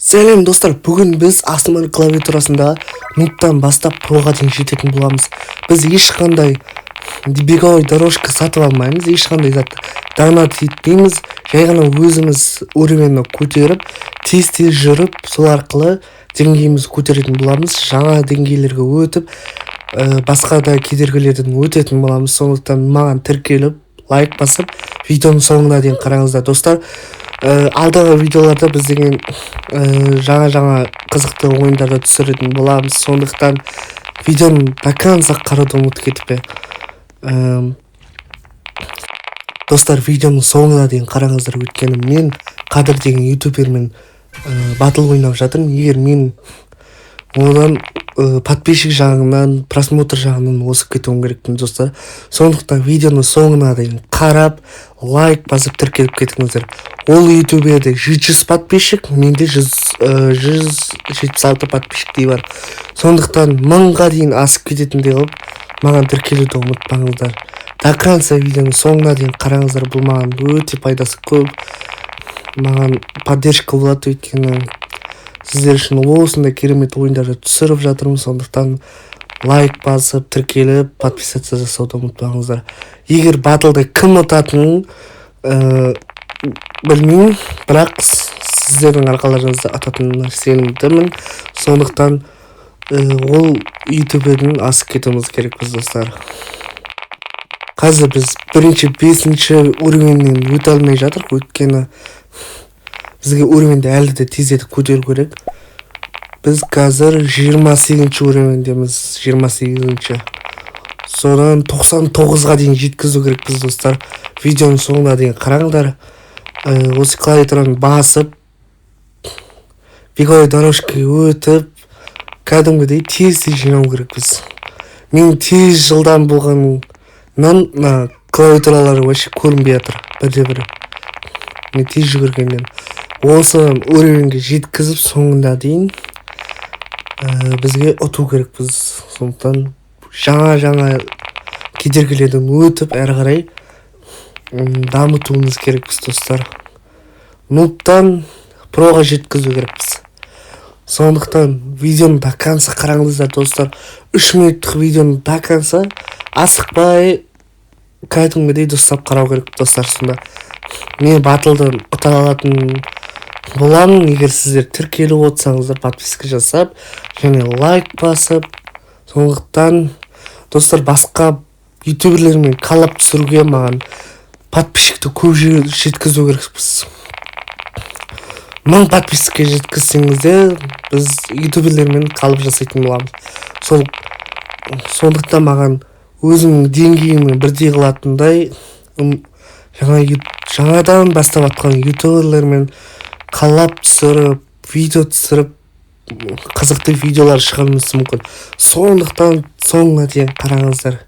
Сәлем достар, бүгін біз Астана клавиатурасында ноттан бастап проға дейін жететін боламыз. Біз ешқандай беговой дорожка сатып алмаймыз, ешқандай зат донат етпейміз, жай ғана өзіміз уровеньні көтеріп, тез жүріп, сол арқылы деңгейімізді көтеретін боламыз. Жаңа деңгейлерге өтіп, басқа да кедергілерден өтетін боламыз. Сондықтан маған тіркеліп, лайк басып, видеоның соңына дейін қараңыздар достар. Алдағы видеоларда біз деген жаңа қызықты ойындарды түсіретін боламыз. Сондықтан видеоны до конца қарауды ұмытып кетпе. Достар, видеоның соңына дейін қараңыздар, өйткені мен Қадыр деген ютубермен батыл ойнап жатырмын. Егер мен одан подписчик жағынан, просмотр жағынан осып кетуім керекпін достар. Сондықтан видеоны соңына дейін қарап, лайк басып тіркеліп кетіңіздер. Ол ютуберде 700 подписчик, менде 176 подписчик бар. Сондықтан 1000-ға дейін асып кететіндей қылып, маған тіркелуді ұмытпаңыздар. До конца видеоны соңына дейін қараңыздар, бұл маған өте пайдасы көп. Маған поддержка болады, өйткені сіздер үшін осындай керемет ойындарды түсіріп жатырмын. Сондықтан лайк басып, тіркеліп, подписаться жасауды ұмытпаңыздар. Егер батылды кім ұтатынын білмеймін, бірақ сіздердің арқаларыңызды ататынына сенімдімін. Сондықтан ол ютуберден асып кетуіміз керекпіз достар. Қазір біз 1-5 уровеньнен өте алмай жатыр, өйткені бізге уровеньді әлі де тездетіп көтеру керек. Біз қазір 28 уровеньдеміз, 28. Содан 99-ға дейін жеткізу керек біз достар. Видеоның соңына дейін қараңдар. Осы клавиатураны басып, беговой дорожкаға өтіп, кәдімгідей тез жинау керек біз. Мен тез жылдан болғаннан клавиатуралары вообще көрінбей жатыр, бірде-бірі. Мен тез жүгіргеннен. Осыған уровеньге жеткізіп, соңында дейін бізге ұту керек біз. Сондықтан жаңа кедергілерден өтіп, әрі қарай дамытуымыз керекпіз достар. Ноттан проға жеткізу керекпіз. Сондықтан видеоны до конца қараңыздар достар. 3 минуттық видеоны до конца асықпай, кәдімгідей достап қарау керек достар. Сонда мен батылды ұта алатын боламын, егер сіздер тіркеліп отырсаңыздар, подписка жасап, және лайк басып. Сондықтан достар, басқа ютуберлермен коллаб түсіруге маған подписчикті көп жеткізу керекпіз. 1000 подписчикке жеткізсеңіздер, біз ютуберлермен коллаб жасайтын боламыз. Сондықтан маған өзімнің деңгейіммен бірдей қылатындай жаңадан бастап атқан ютуберлермен коллаб түсіріп, видео түсіріп, қызықты видеолар шығаруымыз мүмкін. Сондықтан соңына дейін қараңыздар.